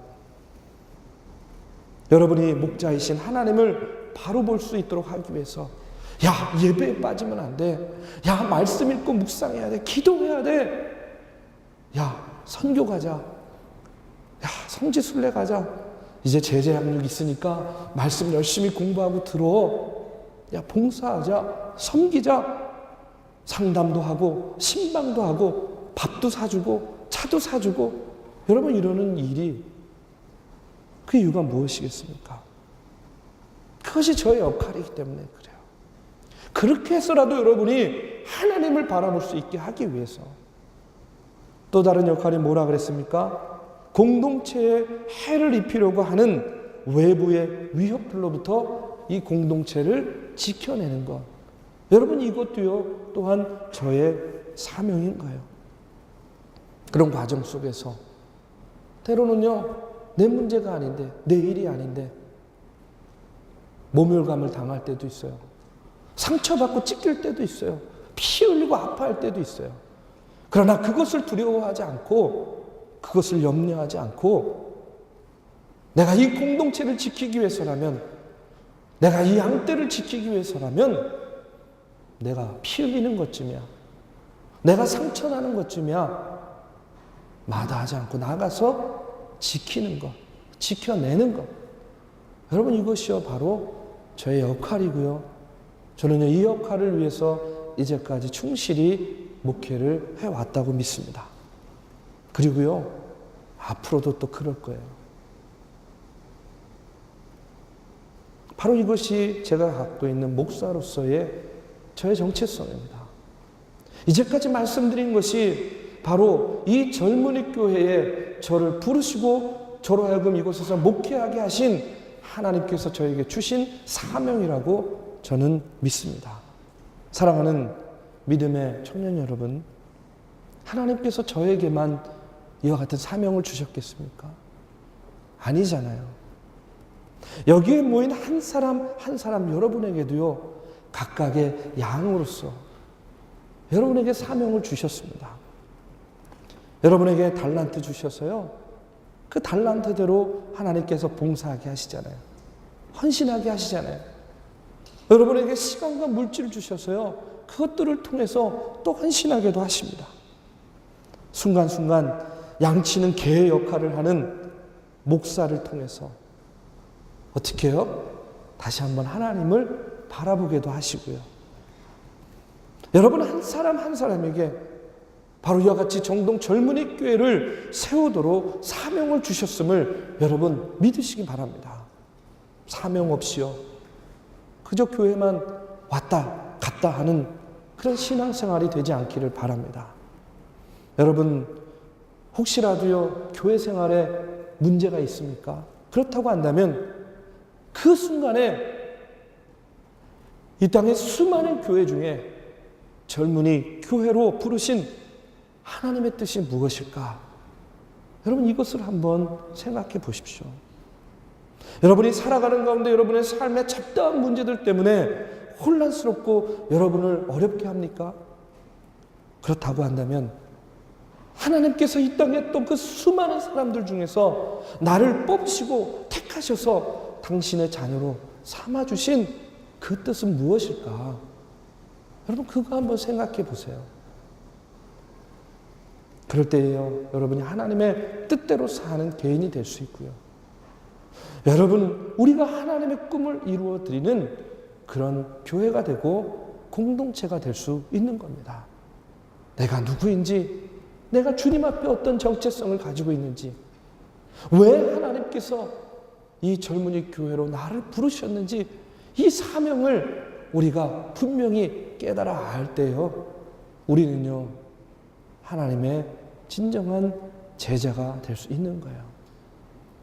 여러분이 목자이신 하나님을 바로 볼 수 있도록 하기 위해서, 야, 예배에 빠지면 안 돼. 야, 말씀 읽고 묵상해야 돼. 기도해야 돼. 야, 선교 가자. 야, 성지순례 가자. 이제 제자양육 있으니까 말씀 열심히 공부하고 들어. 야, 봉사하자. 섬기자. 상담도 하고 신방도 하고 밥도 사주고 차도 사주고. 여러분, 이러는 일이, 그 이유가 무엇이겠습니까? 그것이 저의 역할이기 때문에 그래요. 그렇게 해서라도 여러분이 하나님을 바라볼 수 있게 하기 위해서. 또 다른 역할이 뭐라 그랬습니까? 공동체에 해를 입히려고 하는 외부의 위협들로부터 이 공동체를 지켜내는 것. 여러분, 이것도요, 또한 저의 사명인 거예요. 그런 과정 속에서 때로는요, 내 문제가 아닌데, 내 일이 아닌데 모멸감을 당할 때도 있어요. 상처받고 찢길 때도 있어요. 피 흘리고 아파할 때도 있어요. 그러나 그것을 두려워하지 않고, 그것을 염려하지 않고, 내가 이 공동체를 지키기 위해서라면, 내가 이 양떼를 지키기 위해서라면, 내가 피 흘리는 것쯤이야, 내가 상처나는 것쯤이야, 마다하지 않고 나가서 지키는 것, 지켜내는 것. 여러분, 이것이요 바로 저의 역할이고요. 저는 이 역할을 위해서 이제까지 충실히 목회를 해왔다고 믿습니다. 그리고요, 앞으로도 또 그럴 거예요. 바로 이것이 제가 갖고 있는 목사로서의 저의 정체성입니다. 이제까지 말씀드린 것이 바로 이 젊은이 교회에 저를 부르시고 저로 하여금 이곳에서 목회하게 하신 하나님께서 저에게 주신 사명이라고 저는 믿습니다. 사랑하는 믿음의 청년 여러분, 하나님께서 저에게만 이와 같은 사명을 주셨겠습니까? 아니잖아요. 여기에 모인 한 사람 한 사람 여러분에게도요, 각각의 양으로서 여러분에게 사명을 주셨습니다. 여러분에게 달란트 주셔서요, 그 달란트대로 하나님께서 봉사하게 하시잖아요. 헌신하게 하시잖아요. 여러분에게 시간과 물질을 주셔서요, 그것들을 통해서 또 헌신하게도 하십니다. 순간순간 양치는 개의 역할을 하는 목사를 통해서 어떻게 해요? 다시 한번 하나님을 바라보게도 하시고요. 여러분, 한 사람 한 사람에게 바로 이와 같이 정동 젊은이 교회를 세우도록 사명을 주셨음을 여러분 믿으시기 바랍니다. 사명 없이요, 그저 교회만 왔다 갔다 하는 그런 신앙생활이 되지 않기를 바랍니다. 여러분, 혹시라도요, 교회 생활에 문제가 있습니까? 그렇다고 한다면 그 순간에 이 땅의 수많은 교회 중에 젊은이 교회로 부르신 하나님의 뜻이 무엇일까? 여러분, 이것을 한번 생각해 보십시오. 여러분이 살아가는 가운데 여러분의 삶의 잡다한 문제들 때문에 혼란스럽고 여러분을 어렵게 합니까? 그렇다고 한다면 하나님께서 이 땅에 또 그 수많은 사람들 중에서 나를 뽑으시고 택하셔서 당신의 자녀로 삼아주신 그 뜻은 무엇일까? 여러분, 그거 한번 생각해 보세요. 그럴 때에요, 여러분이 하나님의 뜻대로 사는 개인이 될 수 있고요. 여러분, 우리가 하나님의 꿈을 이루어 드리는 그런 교회가 되고 공동체가 될 수 있는 겁니다. 내가 누구인지, 내가 주님 앞에 어떤 정체성을 가지고 있는지, 왜 하나님께서 이 젊은이 교회로 나를 부르셨는지 이 사명을 우리가 분명히 깨달아 알 때요, 우리는요 하나님의 진정한 제자가 될 수 있는 거예요.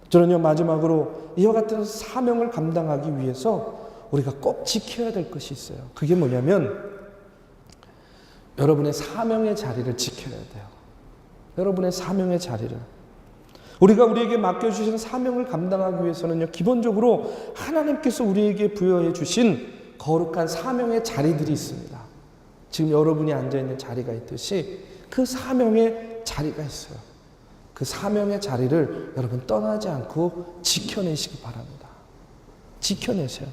저는요 마지막으로 이와 같은 사명을 감당하기 위해서 우리가 꼭 지켜야 될 것이 있어요. 그게 뭐냐면 여러분의 사명의 자리를 지켜야 돼요. 여러분의 사명의 자리를. 우리가 우리에게 맡겨주신 사명을 감당하기 위해서는요, 기본적으로 하나님께서 우리에게 부여해 주신 거룩한 사명의 자리들이 있습니다. 지금 여러분이 앉아있는 자리가 있듯이 그 사명의 자리가 있어요. 그 사명의 자리를 여러분 떠나지 않고 지켜내시기 바랍니다. 지켜내세요.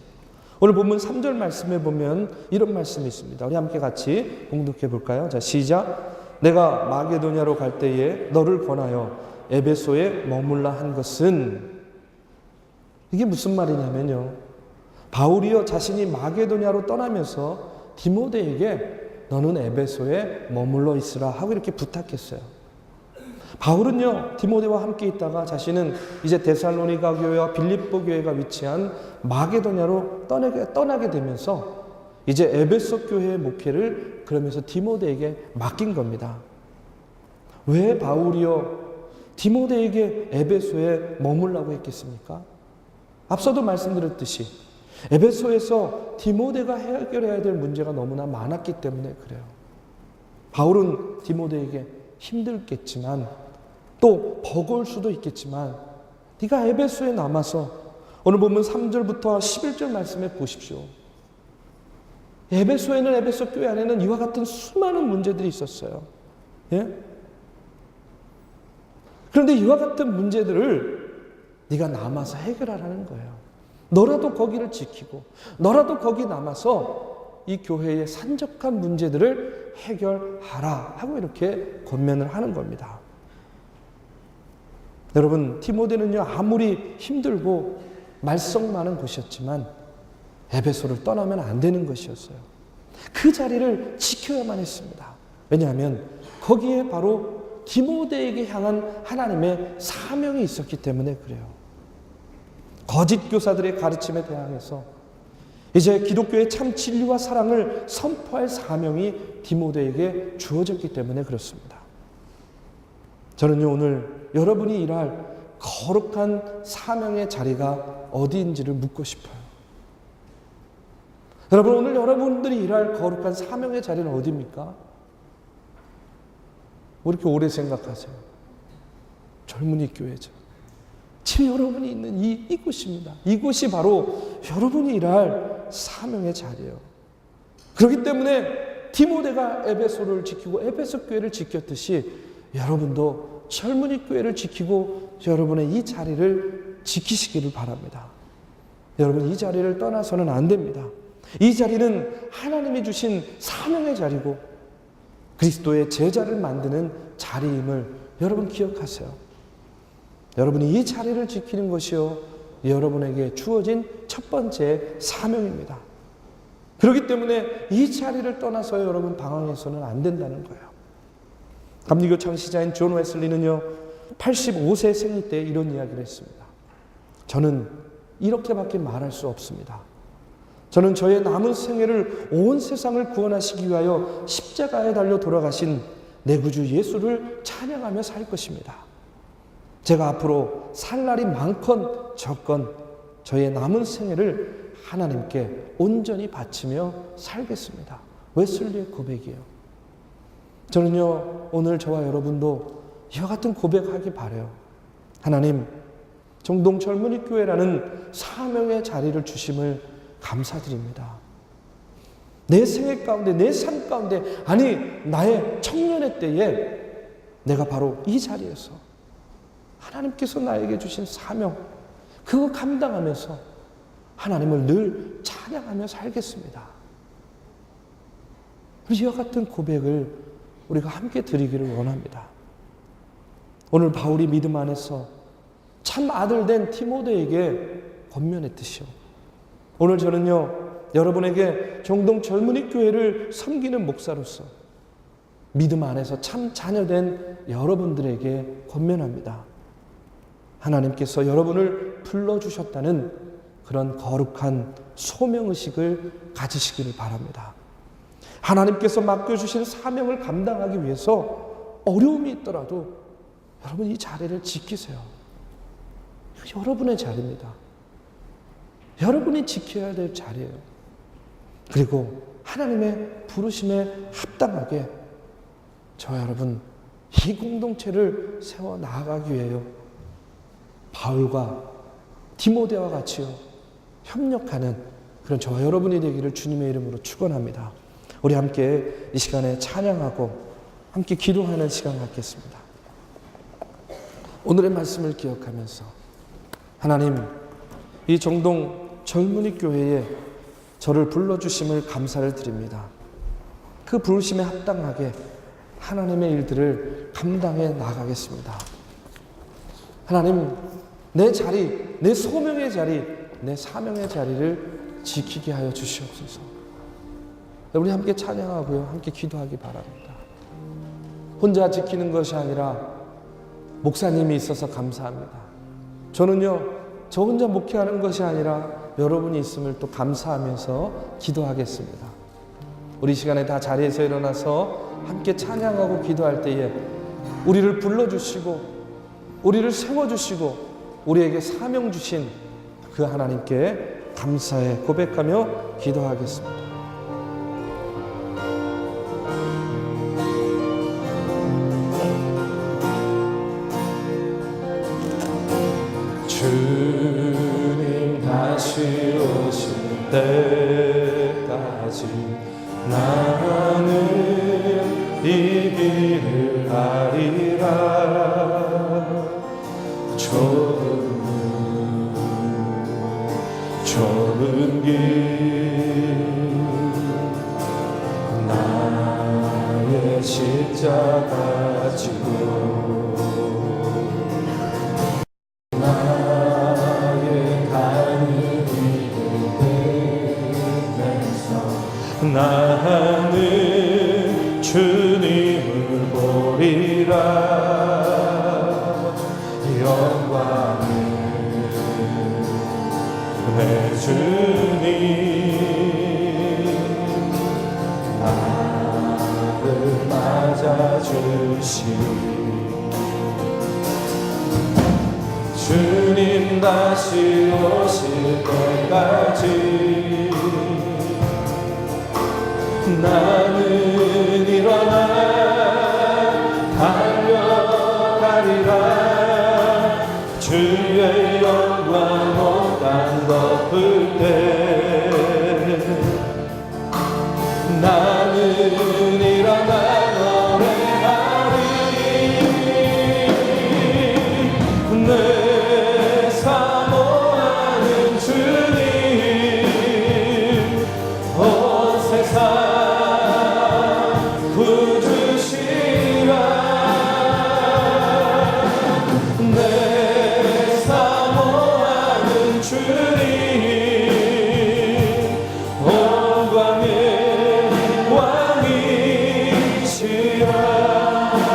오늘 본문 3절 말씀에 보면 이런 말씀이 있습니다. 우리 함께 같이 봉독해 볼까요? 자, 시작. 내가 마게도냐로 갈 때에 너를 권하여 에베소에 머물라 한 것은, 이게 무슨 말이냐면요, 바울이요 자신이 마게도냐로 떠나면서 디모데에게 너는 에베소에 머물러 있으라 하고 이렇게 부탁했어요. 바울은요 디모데와 함께 있다가 자신은 이제 데살로니가 교회와 빌립보 교회가 위치한 마게도냐로 떠나게 되면서 이제 에베소 교회의 목회를 그러면서 디모데에게 맡긴 겁니다. 왜 바울이요 디모데에게 에베소에 머물라고 했겠습니까? 앞서도 말씀드렸듯이 에베소에서 디모데가 해결해야 될 문제가 너무나 많았기 때문에 그래요. 바울은 디모데에게 힘들겠지만 또 버거울 수도 있겠지만 네가 에베소에 남아서, 오늘 보면 3절부터 11절 말씀에 보십시오. 에베소에는, 에베소 교회 안에는 이와 같은 수많은 문제들이 있었어요. 예? 그런데 이와 같은 문제들을 네가 남아서 해결하라는 거예요. 너라도 거기를 지키고 너라도 거기 남아서 이 교회의 산적한 문제들을 해결하라 하고 이렇게 권면을 하는 겁니다. 여러분, 디모데는요 아무리 힘들고 말썽 많은 곳이었지만 에베소를 떠나면 안 되는 것이었어요. 그 자리를 지켜야만 했습니다. 왜냐하면 거기에 바로 디모데에게 향한 하나님의 사명이 있었기 때문에 그래요. 거짓 교사들의 가르침에 대항해서 이제 기독교의 참 진리와 사랑을 선포할 사명이 디모데에게 주어졌기 때문에 그렇습니다. 저는요 오늘 여러분이 일할 거룩한 사명의 자리가 어디인지를 묻고 싶어요. 여러분, 오늘 여러분들이 일할 거룩한 사명의 자리는 어디입니까? 왜 이렇게 오래 생각하세요? 젊은이 교회죠. 지금 여러분이 있는 이곳입니다. 이곳이 바로 여러분이 일할 사명의 자리예요. 그렇기 때문에 디모데가 에베소를 지키고 에베소 교회를 지켰듯이 여러분도 젊은이 교회를 지키고 여러분의 이 자리를 지키시기를 바랍니다. 여러분, 이 자리를 떠나서는 안 됩니다. 이 자리는 하나님이 주신 사명의 자리고 그리스도의 제자를 만드는 자리임을 여러분 기억하세요. 여러분이 이 자리를 지키는 것이요 여러분에게 주어진 첫 번째 사명입니다. 그렇기 때문에 이 자리를 떠나서 여러분 방황해서는 안 된다는 거예요. 감리교 창시자인 존 웨슬리는요 85세 생일 때 이런 이야기를 했습니다. 저는 이렇게밖에 말할 수 없습니다. 저는 저의 남은 생애를 온 세상을 구원하시기 위하여 십자가에 달려 돌아가신 내 구주 예수를 찬양하며 살 것입니다. 제가 앞으로 살 날이 많건 적건 저의 남은 생애를 하나님께 온전히 바치며 살겠습니다. 웨슬리의 고백이에요. 저는요 오늘 저와 여러분도 이와 같은 고백하기 바라요. 하나님, 정동 젊은이 교회라는 사명의 자리를 주심을 감사드립니다. 내 생애 가운데, 내 삶 가운데, 아니 나의 청년의 때에 내가 바로 이 자리에서 하나님께서 나에게 주신 사명, 그거 감당하면서 하나님을 늘 찬양하며 살겠습니다. 이와 같은 고백을 우리가 함께 드리기를 원합니다. 오늘 바울이 믿음 안에서 참 아들 된 디모데에게 권면했듯이요, 오늘 저는요 여러분에게 정동 젊은이 교회를 섬기는 목사로서 믿음 안에서 참 자녀된 여러분들에게 권면합니다. 하나님께서 여러분을 불러주셨다는 그런 거룩한 소명의식을 가지시기를 바랍니다. 하나님께서 맡겨주신 사명을 감당하기 위해서 어려움이 있더라도 여러분 이 자리를 지키세요. 여러분의 자리입니다. 여러분이 지켜야 될 자리예요. 그리고 하나님의 부르심에 합당하게 저와 여러분 이 공동체를 세워 나아가기 위해요. 바울과 디모데와 같이요 협력하는 그런 저와 여러분이 되기를 주님의 이름으로 축원합니다. 우리 함께 이 시간에 찬양하고 함께 기도하는 시간 갖겠습니다. 오늘의 말씀을 기억하면서 하나님, 이 정동 젊은이 교회에 저를 불러주심을 감사를 드립니다. 그 부르심에 합당하게 하나님의 일들을 감당해 나가겠습니다. 하나님, 내 자리, 내 소명의 자리, 내 사명의 자리를 지키게 하여 주시옵소서. 우리 함께 찬양하고요, 함께 기도하기 바랍니다. 혼자 지키는 것이 아니라 목사님이 있어서 감사합니다. 저는요, 저 혼자 목회하는 것이 아니라 여러분이 있음을 또 감사하면서 기도하겠습니다. 우리 시간에 다 자리에서 일어나서 함께 찬양하고 기도할 때에 우리를 불러주시고 우리를 세워주시고 우리에게 사명 주신 그 하나님께 감사의 고백하며 기도하겠습니다. 주님 다시 오실 때까지 나는 이 길을 가리라. 좁은 길 나의 십자가 지고 나의 가는 길을 걸으면서 나는 주님을 보리라. 영광을 내 주님 나를 맞아주시. 주님 다시 오실 때까지 나는 일어나 달려가리라. 주의 영광 온 땅 덮을 때 나는 일어나 노래하리. 내 사모하는 주님 온 세상 구주시라. 내 사모하는 주님 영광의 왕이시라.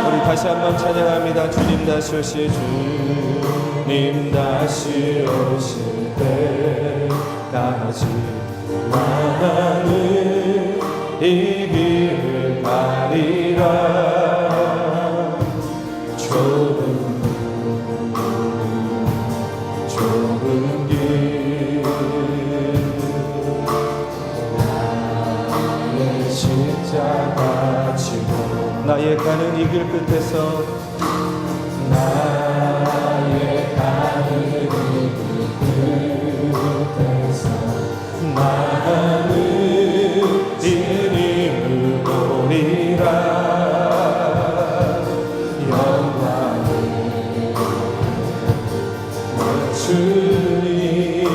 우리 다시 한번 찬양합니다. 주님 다시 오실 주님 다시 오실 때까지 나는 이 길을 가리라. 좁은 길 나의 십자가 지고 나의 가는 이 길 끝에서 나의 가는 이 길 끝에서 나는 주님을 보리라. 영광을 주님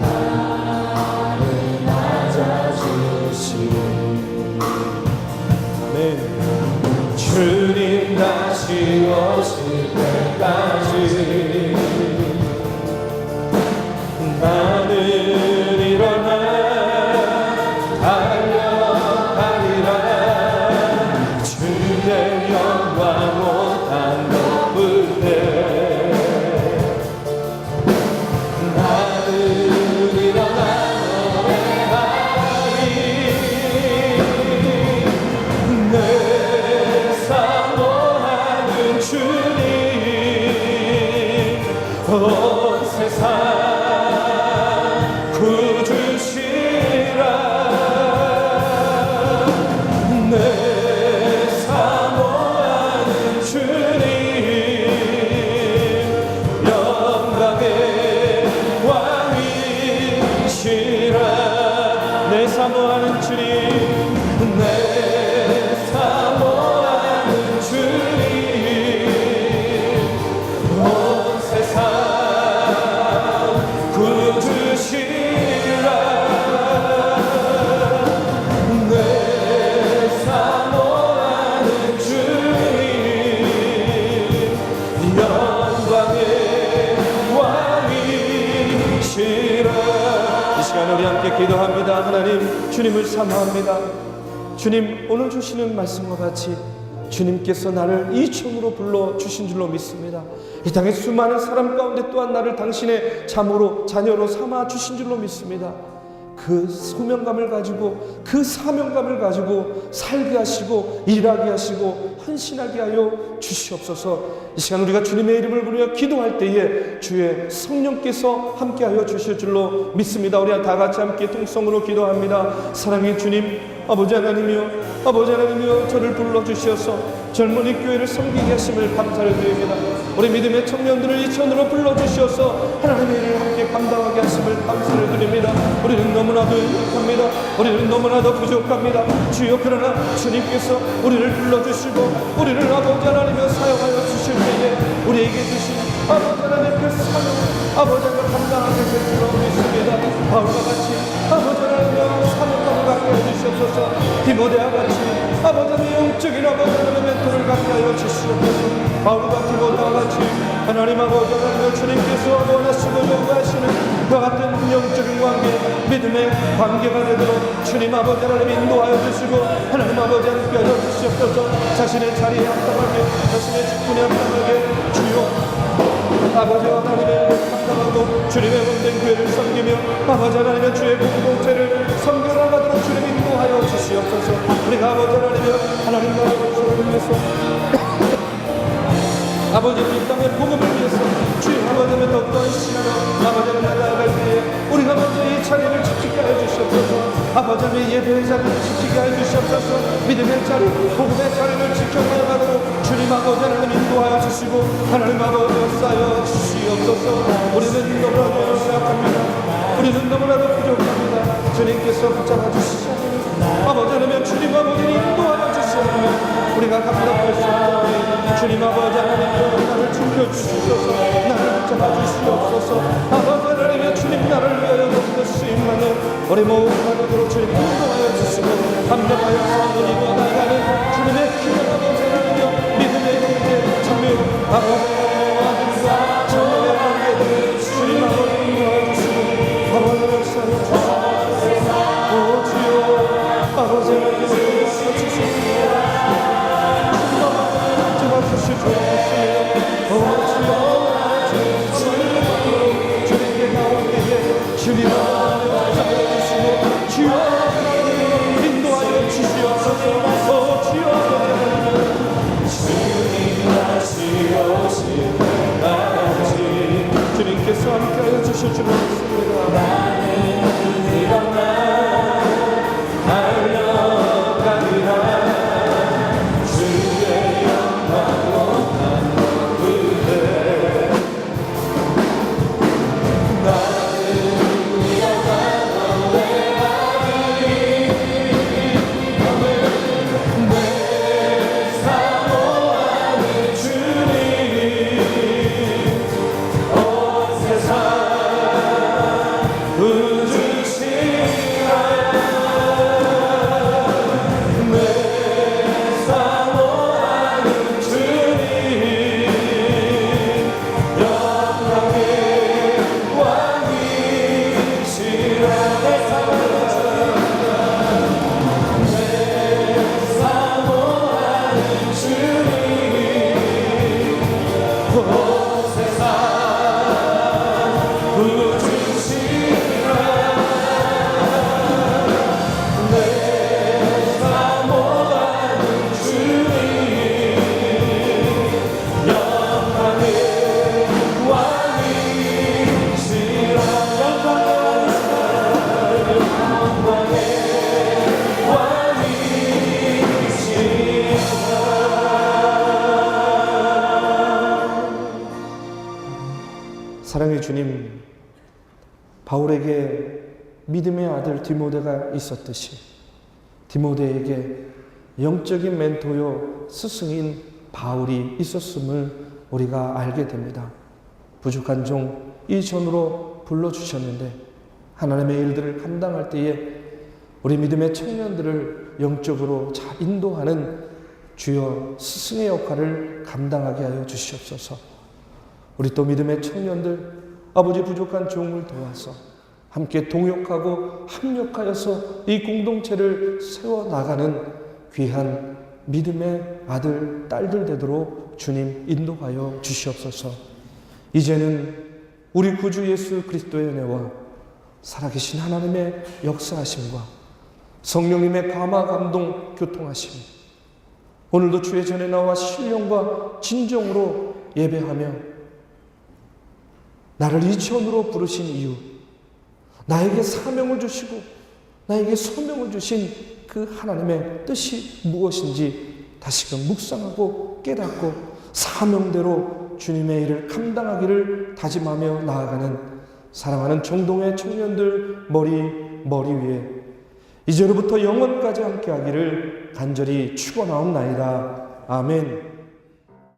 나를 맞아주시. 아멘. 시간 우리 함께 기도합니다. 하나님, 주님을 사모합니다. 주님, 오늘 주시는 말씀과 같이 주님께서 나를 이촌으로 불러주신 줄로 믿습니다. 이 땅의 수많은 사람 가운데 또한 나를 당신의 자녀로 삼아 주신 줄로 믿습니다. 그 소명감을 가지고, 그 사명감을 가지고 살게 하시고 일하게 하시고 헌신하게 하여 주시옵소서. 이 시간 우리가 주님의 이름을 부르며 기도할 때에 주의 성령께서 함께하여 주실 줄로 믿습니다. 우리 다 같이 함께 통성으로 기도합니다. 사랑의 주님, 아버지 하나님이여, 저를 불러주시어서 젊은이 교회를 섬기게 하심을 감사를 드립니다. 우리 믿음의 청년들을 이천으로 불러주시어서 하나님의 일을 함께 감당하게 하심을 감사를 드립니다. 우리는 너무나도 연약합니다. 우리는 너무나도 부족합니다. 주여, 그러나 주님께서 우리를 불러주시고 우리를 아버지 하나님이여 사용하여 주실 때에 우리에게 주신 아버지 하나님 그 사명, 아버지 하나님 감당하게 될 줄로 믿습니다. 바울과 같이 아버지 하나님이여 사명감을 갖게 해주시옵소서. 디모데와 같이 아버지 하나님 영적인 아버지 하나님의 멘토를 갖게 하여 주시옵소서. 바울과 디모데와 같이 하나님 아버지 하나님의 주님께서 원하시고 요구하시는 그와 같은 영적인 관계, 믿음의 관계가 되도록 주님 아버지 하나님 인도하여 주시고 하나님 아버지 하나님께 하여 주시옵소서. 자신의 자리에 합당하게, 자신의 직분에 합당하게 주여 아버지와 하나님의 일을 감당하고 주님의 몸된 교회를 섬기며 아버지 하나님의 주의 공동체를 섬겨나가도록 주님 인도하여 주시옵소서. 우리가 아버지 하나님 나라의 복음을 위해서 아버지 이 땅의 복음을 위해서 주님 아버지 하나님 더욱더 헌신하며 아버지 하나님 나아갈 때에 우리가 먼저 이 자리를 지키게 하여 주시옵소서. 아버지 하나님 예배의 자리를 지키게 하여 주시옵소서. 믿음의 자리, 복음의 자리를 지켜나가도록 주님 아버지 하나님 인도하여 주시고 하나님 아버지 역사하여 주시옵소서. 우리는 너무나도 연약합니다. 우리는 너무나도 부족합니다. 주님께서 붙잡아 주시옵소서. 아버지 하나님 주님 아버지를 인도하여 주시옵소서. 우리가 감당할 수 없는 주님 아버지 하나님 나를 지켜주시옵소서. 나를 붙잡아 주시옵소서. 아버지 하나님 주님 나를 위하여 너무나 쓰임받는 우리 모든 하나님으로 주님 인도하여 주시고 감당하여 선을 이루어 나가는 주님의 귀한 아버지 하나님 믿음의 형제 자매 아버지 아들과 자녀의 관계를 주님 아버지 인도하여 주시고 아버지 역사를 주시옵소서. 오 주여 아버지 하나님 역사를 주시옵소서. 주님께 나올 때에 주님 주여 인도하여 주시옵소서. 주님께서 함께하여 주실 줄 믿습니다. 사랑의 주님, 바울에게 믿음의 아들 디모데가 있었듯이 디모데에게 영적인 멘토요 스승인 바울이 있었음을 우리가 알게 됩니다. 부족한 종 이전으로 불러주셨는데 하나님의 일들을 감당할 때에 우리 믿음의 청년들을 영적으로 잘 인도하는 주여 스승의 역할을 감당하게 하여 주시옵소서. 우리 또 믿음의 청년들 아버지 부족한 종을 도와서 함께 동역하고 합력하여서 이 공동체를 세워나가는 귀한 믿음의 아들, 딸들 되도록 주님 인도하여 주시옵소서. 이제는 우리 구주 예수 그리스도의 은혜와 살아계신 하나님의 역사하심과 성령님의 감화, 감동, 교통하심, 오늘도 주의 전에 나와 신령과 진정으로 예배하며 나를 이천으로 부르신 이유, 나에게 사명을 주시고 나에게 소명을 주신 그 하나님의 뜻이 무엇인지 다시금 묵상하고 깨닫고 사명대로 주님의 일을 감당하기를 다짐하며 나아가는 사랑하는 청동의 청년들 머리 위에 이제로부터 영원까지 함께하기를 간절히 축원하옵나이다. 아멘.